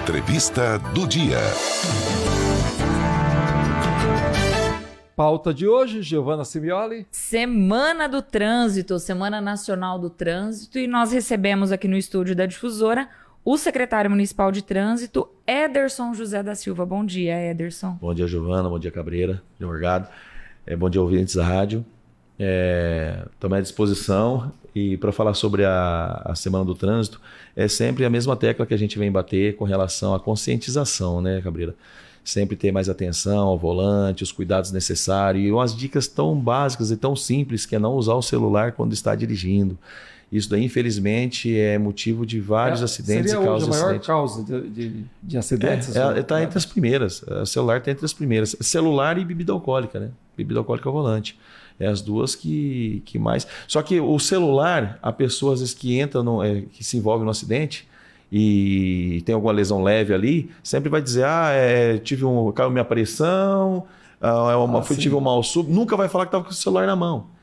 Entrevista do dia. Pauta de hoje, Giovana Simioli. Semana do Trânsito, Semana Nacional do Trânsito, e nós recebemos aqui no estúdio da Difusora o secretário municipal de Trânsito, Ederson José da Silva. Bom dia, Ederson. Bom dia, Giovana. Bom dia, Cabreira. Bom dia, Morgado. Bom dia, ouvintes da rádio. Estou à disposição e para falar sobre a Semana do Trânsito, é sempre a mesma tecla que a gente vem bater com relação à conscientização, né, Cabreira? Sempre ter mais atenção ao volante, os cuidados necessários e umas dicas tão básicas e tão simples que é não usar o celular quando está dirigindo. Isso daí, infelizmente, é motivo de vários acidentes e causas de acidentes. Seria hoje a maior causa de acidentes? Está entre as primeiras. O celular está entre as primeiras. Celular e bebida alcoólica, né? Bebida alcoólica ao volante. É as duas que mais... Só que o celular, a pessoa às vezes que entra, que se envolve no acidente e tem alguma lesão leve ali, sempre vai dizer, caiu minha pressão, tive um mal súbito. Nunca vai falar que estava com o celular na mão.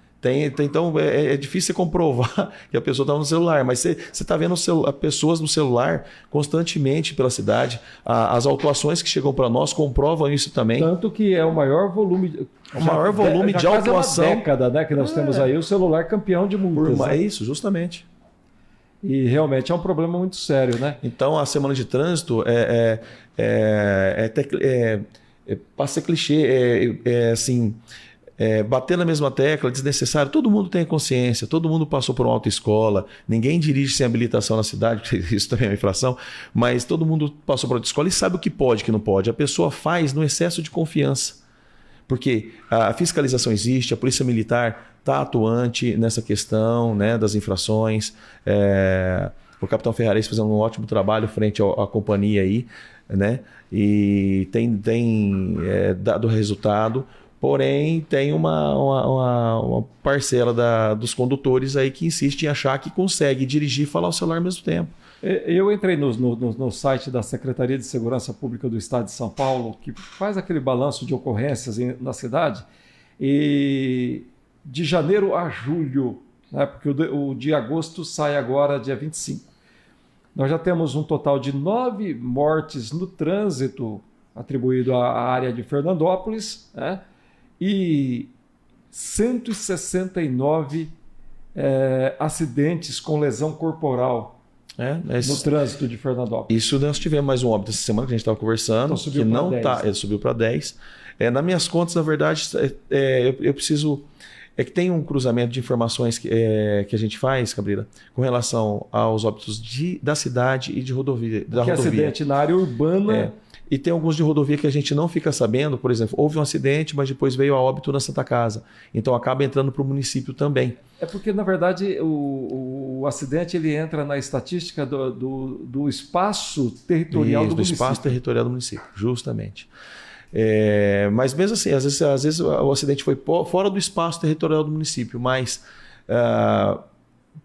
Então é difícil você comprovar que a pessoa estava no celular, mas você está vendo pessoas no celular constantemente pela cidade. As autuações que chegam para nós comprovam isso também. Tanto que é o maior volume de autuação. É uma década, né, que nós temos aí, o celular campeão de multas. É isso, justamente. E realmente é um problema muito sério, né? Então a Semana de Trânsito para ser clichê, assim... bater na mesma tecla, desnecessário, todo mundo tem consciência, todo mundo passou por uma autoescola, ninguém dirige sem habilitação na cidade, porque isso também é uma infração, mas todo mundo passou por autoescola e sabe o que pode e o que não pode. A pessoa faz no excesso de confiança, porque a fiscalização existe, a Polícia Militar está atuante nessa questão, né, das infrações, o capitão Ferrares fazendo um ótimo trabalho frente à companhia aí, né, e tem dado resultado. Porém, tem uma parcela dos condutores aí que insiste em achar que consegue dirigir e falar o celular ao mesmo tempo. Eu entrei no site da Secretaria de Segurança Pública do Estado de São Paulo, que faz aquele balanço de ocorrências na cidade, e de janeiro a julho, né, porque o de agosto sai agora, dia 25. Nós já temos um total de 9 mortes no trânsito atribuído à área de Fernandópolis, né? E 169 acidentes com lesão corporal no trânsito de Fernandópolis. Isso nós tivemos mais um óbito essa semana que a gente estava conversando, então, que não está, ele subiu para 10. Nas minhas contas, na verdade, eu preciso... É que tem um cruzamento de informações que a gente faz, Cabreira, com relação aos óbitos da cidade e de rodovia. Porque acidente na área urbana... E tem alguns de rodovia que a gente não fica sabendo. Por exemplo, houve um acidente, mas depois veio a óbito na Santa Casa. Então acaba entrando para o município também. É porque, na verdade, o acidente ele entra na estatística do espaço territorial do município. Do espaço territorial do município, justamente. Mas mesmo assim, às vezes o acidente foi fora do espaço territorial do município, mas...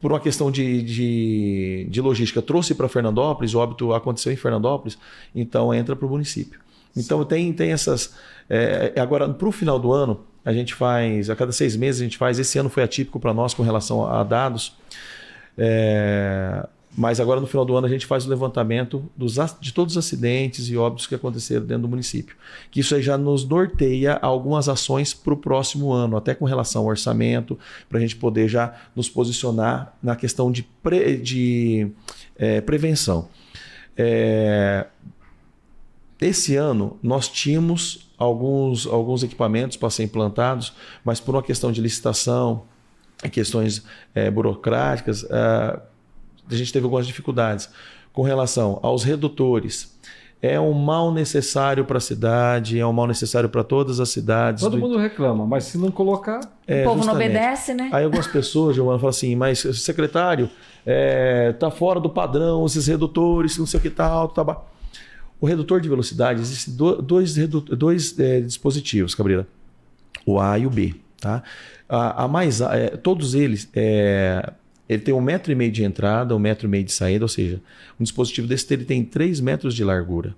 por uma questão de logística, trouxe para Fernandópolis, o óbito aconteceu em Fernandópolis, então entra para o município. Então tem essas... agora, para o final do ano, a gente faz, a cada 6 meses a gente faz, esse ano foi atípico para nós com relação a dados, mas agora no final do ano a gente faz o levantamento de todos os acidentes e óbitos que aconteceram dentro do município. Que isso aí já nos norteia algumas ações para o próximo ano, até com relação ao orçamento, para a gente poder já nos posicionar na questão de prevenção. Esse ano nós tínhamos alguns equipamentos para ser implantados, mas por uma questão de licitação, questões burocráticas, a gente teve algumas dificuldades com relação aos redutores. É um mal necessário para a cidade, é um mal necessário para todas as cidades. Todo mundo reclama, mas se não colocar... O povo não obedece, né? Aí algumas pessoas, Giovana, falam assim, mas secretário, está fora do padrão, esses redutores, não sei o que tal. O redutor de velocidade, existem dois dispositivos, Cabreira. O A e o B. Tá? Todos eles... Ele tem 1,5 m de entrada, 1,5 m de saída, ou seja, um dispositivo desse ele tem 3 metros de largura.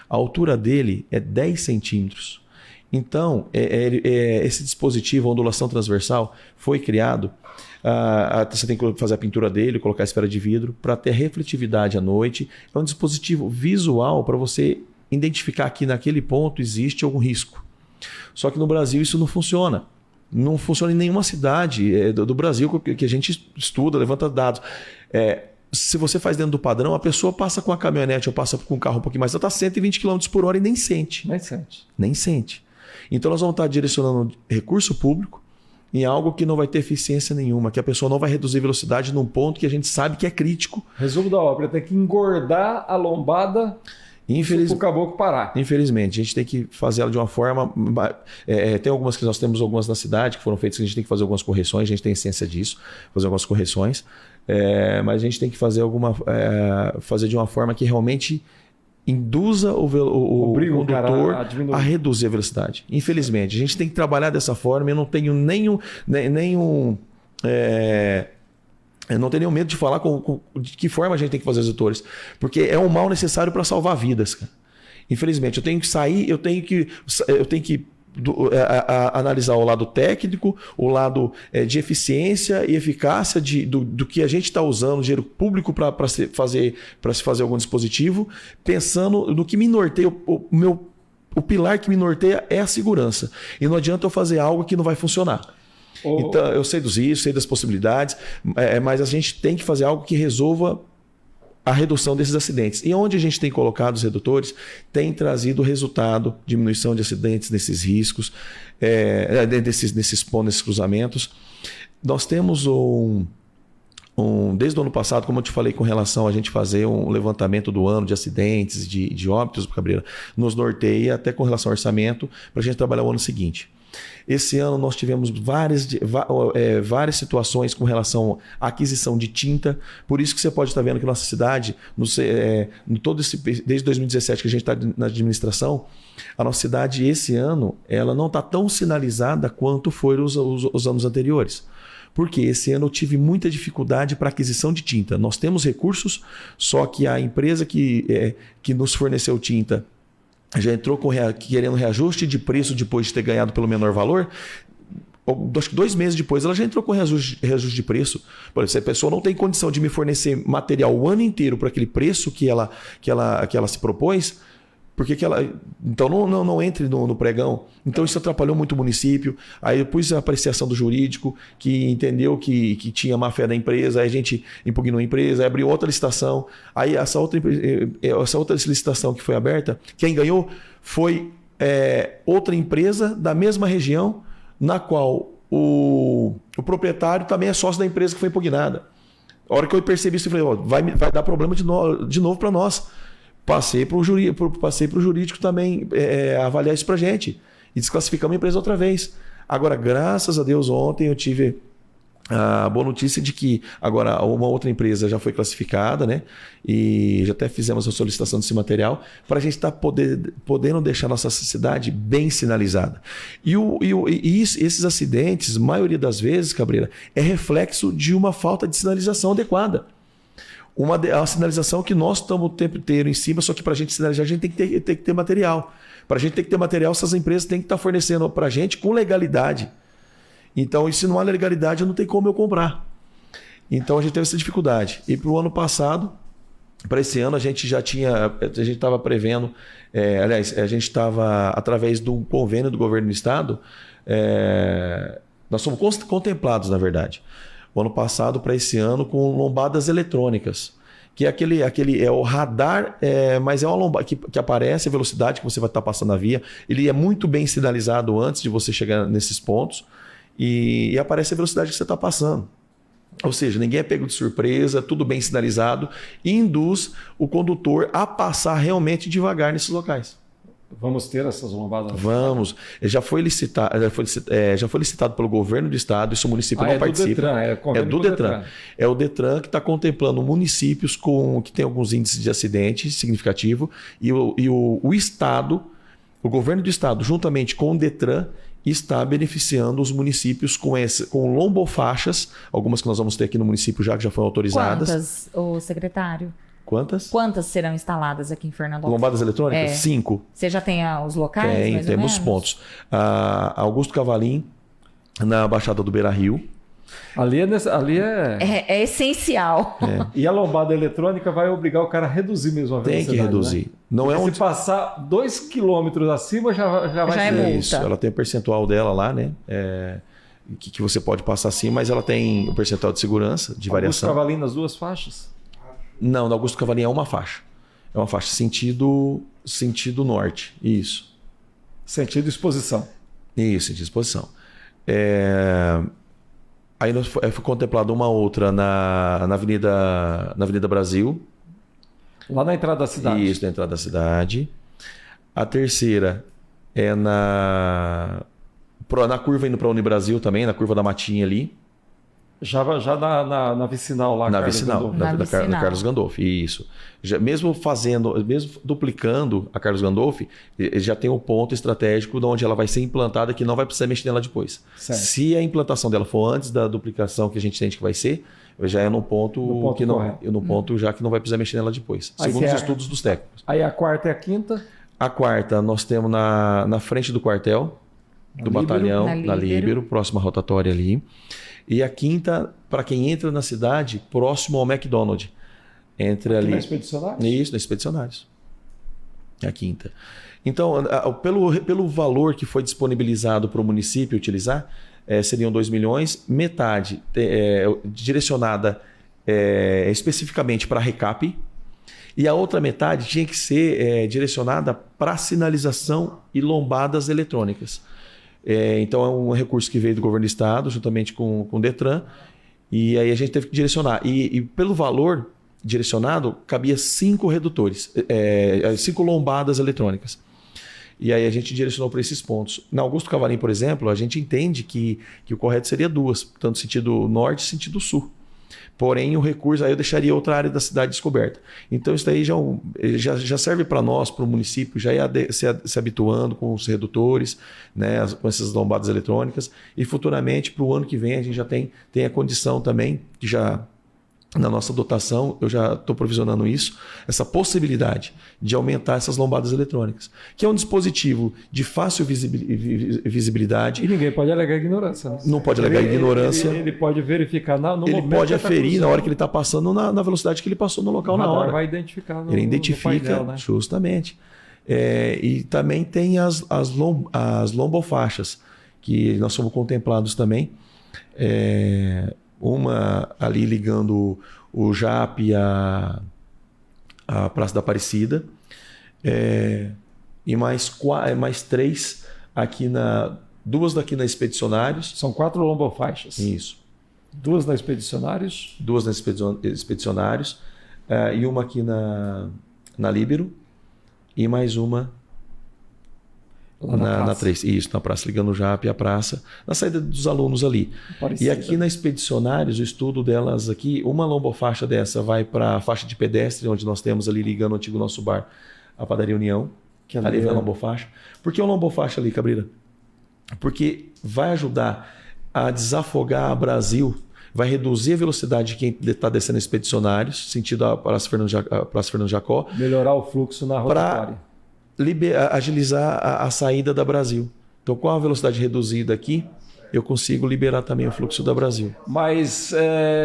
A altura dele é 10 centímetros. Então, esse dispositivo, a ondulação transversal, foi criado. Você tem que fazer a pintura dele, colocar a esfera de vidro para ter refletividade à noite. É um dispositivo visual para você identificar que naquele ponto existe algum risco. Só que no Brasil isso não funciona. Não funciona em nenhuma cidade do Brasil que a gente estuda, levanta dados. Se você faz dentro do padrão, a pessoa passa com a caminhonete ou passa com um carro um pouquinho mais alto, está 120 km por hora e nem sente. Nem sente. Então nós vamos estar direcionando recurso público em algo que não vai ter eficiência nenhuma, que a pessoa não vai reduzir velocidade num ponto que a gente sabe que é crítico. Resumo da obra, tem que engordar a lombada para o caboclo parar. Infelizmente, a gente tem que fazer ela de uma forma... tem algumas que nós temos algumas na cidade que foram feitas, que a gente tem que fazer algumas correções, a gente tem ciência disso, fazer algumas correções, mas a gente tem que fazer fazer de uma forma que realmente induza o condutor a reduzir a velocidade. Infelizmente, a gente tem que trabalhar dessa forma. Eu não tenho eu não tenho nenhum medo de falar de que forma a gente tem que fazer os redutores, porque é um mal necessário para salvar vidas, cara. Infelizmente, eu tenho que sair, eu tenho que analisar o lado técnico, o lado de eficiência e eficácia do que a gente está usando, dinheiro público para se fazer algum dispositivo, pensando no que me norteia. O pilar que me norteia é a segurança. E não adianta eu fazer algo que não vai funcionar. Então, eu sei dos riscos, sei das possibilidades, mas a gente tem que fazer algo que resolva a redução desses acidentes. E onde a gente tem colocado os redutores, tem trazido resultado, diminuição de acidentes, desses riscos, nesses cruzamentos. Nós temos desde o ano passado, como eu te falei com relação a gente fazer um levantamento do ano de acidentes, de óbitos, Cabreira, nos norteia até com relação ao orçamento para a gente trabalhar o ano seguinte. Esse ano nós tivemos várias situações com relação à aquisição de tinta. Por isso que você pode estar vendo que nossa cidade, desde 2017 que a gente está na administração, a nossa cidade esse ano ela não está tão sinalizada quanto foram os anos anteriores. Porque esse ano eu tive muita dificuldade para aquisição de tinta. Nós temos recursos, só que a empresa que nos forneceu tinta já entrou querendo reajuste de preço depois de ter ganhado pelo menor valor. Acho que 2 meses depois ela já entrou com reajuste de preço. Por exemplo, se a pessoa não tem condição de me fornecer material o ano inteiro para aquele preço que ela se propôs, porque então não entre no pregão. Então isso atrapalhou muito o município. Aí depois a apreciação do jurídico, que entendeu que tinha má fé da empresa, aí a gente impugnou a empresa, aí abriu outra licitação. Aí essa outra licitação que foi aberta, quem ganhou foi outra empresa da mesma região, na qual o proprietário também é sócio da empresa que foi impugnada. A hora que eu percebi isso, eu falei, vai dar problema de novo para nós. Passei para o jurídico também avaliar isso para a gente. E desclassificamos a empresa outra vez. Agora, graças a Deus, ontem eu tive a boa notícia de que agora uma outra empresa já foi classificada, né? E já até fizemos a solicitação desse material para a gente estar podendo deixar nossa cidade bem sinalizada. E esses acidentes, maioria das vezes, Cabreira, é reflexo de uma falta de sinalização adequada. A sinalização que nós estamos o tempo inteiro em cima, só que para a gente sinalizar, a gente tem que ter material. Para a gente ter que ter material, essas empresas têm que estar fornecendo para a gente com legalidade. Então, e se não há legalidade, não tem como eu comprar. Então, a gente teve essa dificuldade. E para o ano passado, para esse ano, a gente estava prevendo, a gente estava, através de um convênio do governo do estado, nós somos contemplados, na verdade, o ano passado para esse ano, com lombadas eletrônicas, que é o radar, mas é uma lombada que aparece a velocidade que você vai estar passando na via. Ele é muito bem sinalizado antes de você chegar nesses pontos e aparece a velocidade que você está passando. Ou seja, ninguém é pego de surpresa, tudo bem sinalizado e induz o condutor a passar realmente devagar nesses locais. Vamos ter essas lombadas? Vamos. Já foi licitado pelo governo do estado, isso o município não participa. É do Detran. É o Detran que está contemplando municípios que tem alguns índices de acidente significativo e o estado, o governo do estado, juntamente com o Detran, está beneficiando os municípios com lombofaixas, algumas que nós vamos ter aqui no município que já foram autorizadas. Quantas, ô secretário? Quantas? Quantas serão instaladas aqui em Fernandópolis? Lombadas eletrônicas? 5. Você já tem os locais? Mais Temos ou menos? pontos. Augusto Cavalim, na Baixada do Beira-Rio. Ali é... É essencial. E a lombada eletrônica vai obrigar o cara a reduzir mesmo a velocidade. Tem que reduzir. Né? Não Porque é onde... se passar 2 km acima, já vai Já é ser. multa. Isso, ela tem o percentual dela lá, né? Que você pode passar sim, mas ela tem o percentual de segurança, de variação. Augusto Cavalim nas 2 faixas? Não, na Augusto Cavalim é uma faixa. É uma faixa sentido norte. Isso. Sentido exposição. Isso, sentido exposição. Aí foi contemplada uma outra na Avenida Brasil. Lá na entrada da cidade. Isso, na entrada da cidade. A terceira é na curva indo para a Unibrasil também, na curva da Matinha ali. Já na vicinal lá. Na vicinal, da Carlos Gandolfi, isso. Mesmo duplicando a Carlos Gandolfi, já tem um ponto estratégico de onde ela vai ser implantada que não vai precisar mexer nela depois. Certo. Se a implantação dela for antes da duplicação que a gente entende que vai ser, já é no ponto já que não vai precisar mexer nela depois, segundo os estudos dos técnicos. Aí a quarta e a quinta? A quarta nós temos na frente do quartel, do batalhão, na Líbero, próxima rotatória ali. E a quinta, para quem entra na cidade, próximo ao McDonald's. Entra ali. Na Expedicionários? Isso, na Expedicionários. É a quinta. Então, pelo valor que foi disponibilizado para o município utilizar, seriam 2 milhões, metade direcionada especificamente para recap, e a outra metade tinha que ser direcionada para sinalização e lombadas eletrônicas. Então é um recurso que veio do governo do estado, juntamente com o Detran, e aí a gente teve que direcionar. E pelo valor direcionado, cabia 5 redutores, 5 lombadas eletrônicas. E aí a gente direcionou para esses pontos. Na Augusto Cavalim, por exemplo, a gente entende que o correto seria 2, tanto sentido norte e sentido sul. Porém, o recurso, aí eu deixaria outra área da cidade descoberta. Então, isso daí já serve para nós, para o município, já ir se habituando com os redutores, né, com essas lombadas eletrônicas. E futuramente, para o ano que vem, a gente já tem a condição também, que já na nossa dotação, eu já estou provisionando isso, essa possibilidade de aumentar essas lombadas eletrônicas, que é um dispositivo de fácil visibilidade. E ninguém pode alegar ignorância. Né? Não pode alegar ignorância. Ele pode verificar no momento. Ele pode aferir na hora que ele está passando, na velocidade que ele passou no local na hora. Vai identificar ele identifica, no painel, né? Justamente. E também tem as lombofaixas, que nós fomos contemplados também. Uma ali ligando o JAP à Praça da Aparecida. E mais 3 aqui duas daqui na Expedicionários. São 4 lombofaixas. Isso. 2 na Expedicionários. 2 na Expedicionários. E uma aqui na Líbero. E mais uma na 3. Isso, na praça, ligando o JAP à praça, na saída dos alunos ali. Parecida. E aqui na Expedicionários, o estudo delas aqui, uma lombofaixa dessa vai para a faixa de pedestre, onde nós temos ali ligando o antigo nosso bar, a Padaria União, que ali vai a lombofaixa. Por que a lombofaixa ali, Cabrira? Porque vai ajudar a desafogar a Brasil, vai reduzir a velocidade de quem está descendo Expedicionários, sentido a Praça Fernando Jacó. Melhorar o fluxo na rotatória. Agilizar a saída da Brasil. Então, com a velocidade reduzida aqui, eu consigo liberar também o fluxo da Brasil. Mas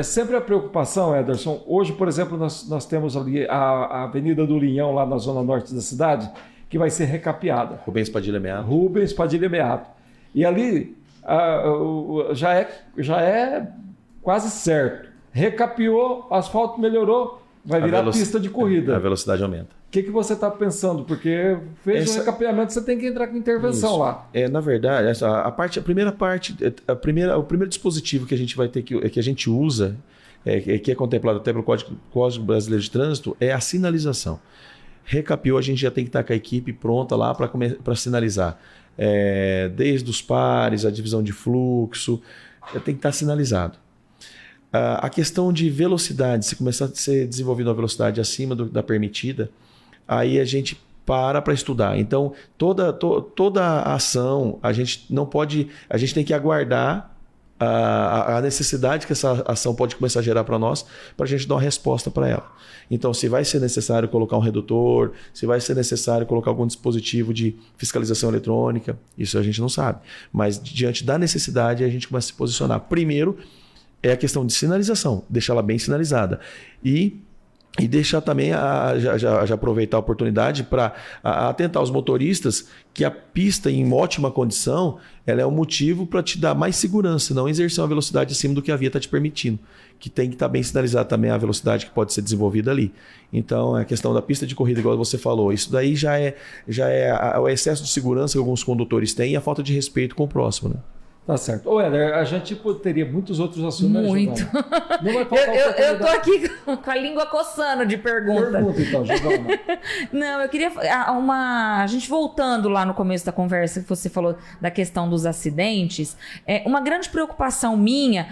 sempre a preocupação, Ederson, hoje, por exemplo, nós temos ali a Avenida do Linhão, lá na zona norte da cidade, que vai ser recapeada. Rubens Padilha Meato. Rubens Padilha Meato. E ali já é quase certo. Recapeou, asfalto melhorou, vai virar pista de corrida. A velocidade aumenta. O que você está pensando? Porque fez o recapeamento, você tem que entrar com intervenção lá. Na verdade, o primeiro dispositivo que a gente vai ter que a gente usa, que é contemplado até pelo Código Brasileiro de Trânsito, é a sinalização. Recapeou, a gente já tem que estar com a equipe pronta lá para sinalizar. Desde os pares, a divisão de fluxo, tem que estar sinalizado. A questão de velocidade, se começar a ser desenvolvida uma velocidade acima da permitida, aí a gente para estudar. Então, toda a ação, a gente tem que aguardar a necessidade que essa ação pode começar a gerar para nós, para a gente dar uma resposta para ela. Então, se vai ser necessário colocar um redutor, se vai ser necessário colocar algum dispositivo de fiscalização eletrônica, isso a gente não sabe. Mas, diante da necessidade, a gente começa a se posicionar. Primeiro, é a questão de sinalização, deixar ela bem sinalizada. E deixar também, já aproveitar a oportunidade para atentar os motoristas que a pista em ótima condição, ela é um motivo para te dar mais segurança, não exercer uma velocidade acima do que a via está te permitindo, que tem que estar bem sinalizada também a velocidade que pode ser desenvolvida ali. Então, a questão da pista de corrida, igual você falou, isso daí já é o excesso de segurança que alguns condutores têm e a falta de respeito com o próximo, né? Tá certo. Ô, Éder, a gente teria muitos outros assuntos. Muito. Né, não vai faltar eu tô aqui com a língua coçando de pergunta. Pergunta, então, Giovana. Não, eu queria... A gente voltando lá no começo da conversa, que você falou da questão dos acidentes, uma grande preocupação minha,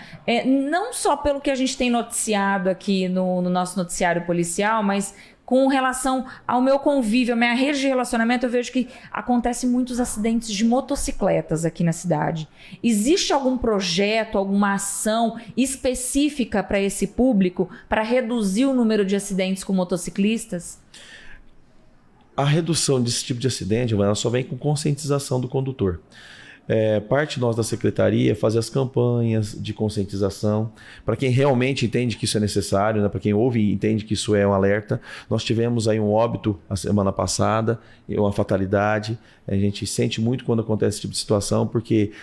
não só pelo que a gente tem noticiado aqui no nosso noticiário policial, mas... com relação ao meu convívio, a minha rede de relacionamento, eu vejo que acontecem muitos acidentes de motocicletas aqui na cidade. Existe algum projeto, alguma ação específica para esse público, para reduzir o número de acidentes com motociclistas? A redução desse tipo de acidente, ela só vem com conscientização do condutor. Parte nós da secretaria é fazer as campanhas de conscientização para quem realmente entende que isso é necessário, né? Para quem ouve e entende que isso é um alerta. Nós tivemos aí um óbito a semana passada, uma fatalidade. A gente sente muito quando acontece esse tipo de situação, porque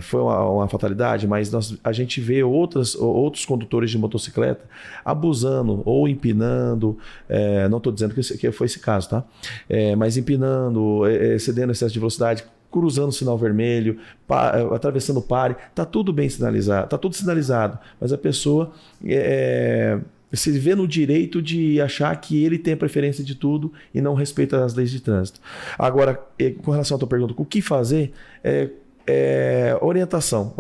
foi uma fatalidade, mas a gente vê outros condutores de motocicleta abusando ou empinando, não estou dizendo que foi esse caso, tá? Mas empinando, excedendo excesso de velocidade, cruzando o sinal vermelho, atravessando o pare, está tudo bem sinalizado, está tudo sinalizado, mas a pessoa se vê no direito de achar que ele tem a preferência de tudo e não respeita as leis de trânsito. Agora, com relação à tua pergunta, o que fazer? Orientação.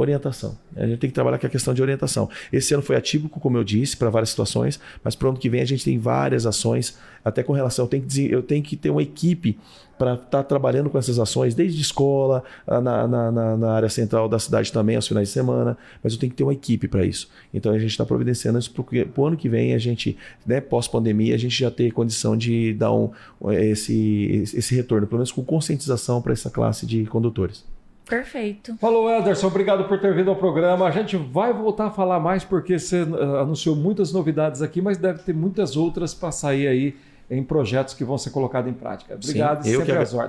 A gente tem que trabalhar com a questão de orientação. Esse ano foi atípico, como eu disse, para várias situações, mas para o ano que vem a gente tem várias ações, até com relação, eu tenho que ter uma equipe para estar trabalhando com essas ações, desde escola, na área central da cidade também, aos finais de semana, mas eu tenho que ter uma equipe para isso. Então a gente está providenciando isso para o ano que vem, a gente, pós-pandemia, a gente já ter condição de dar esse retorno, pelo menos com conscientização para essa classe de condutores. Perfeito. Falou, Ederson, obrigado por ter vindo ao programa. A gente vai voltar a falar mais porque você anunciou muitas novidades aqui, mas deve ter muitas outras para sair aí em projetos que vão ser colocados em prática. Obrigado. Sim,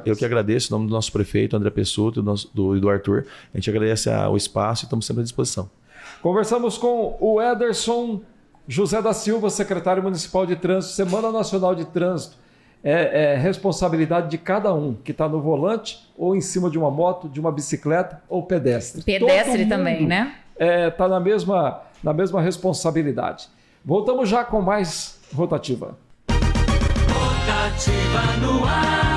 eu que agradeço, em nome do nosso prefeito, André Pessuto, e do Arthur. A gente agradece o espaço e estamos sempre à disposição. Conversamos com o Ederson José da Silva, secretário municipal de trânsito. Semana Nacional de Trânsito é responsabilidade de cada um que está no volante ou em cima de uma moto, de uma bicicleta ou pedestre. Pedestre também, né? Está na mesma responsabilidade. Voltamos já com mais Rotativa. Rotativa no ar.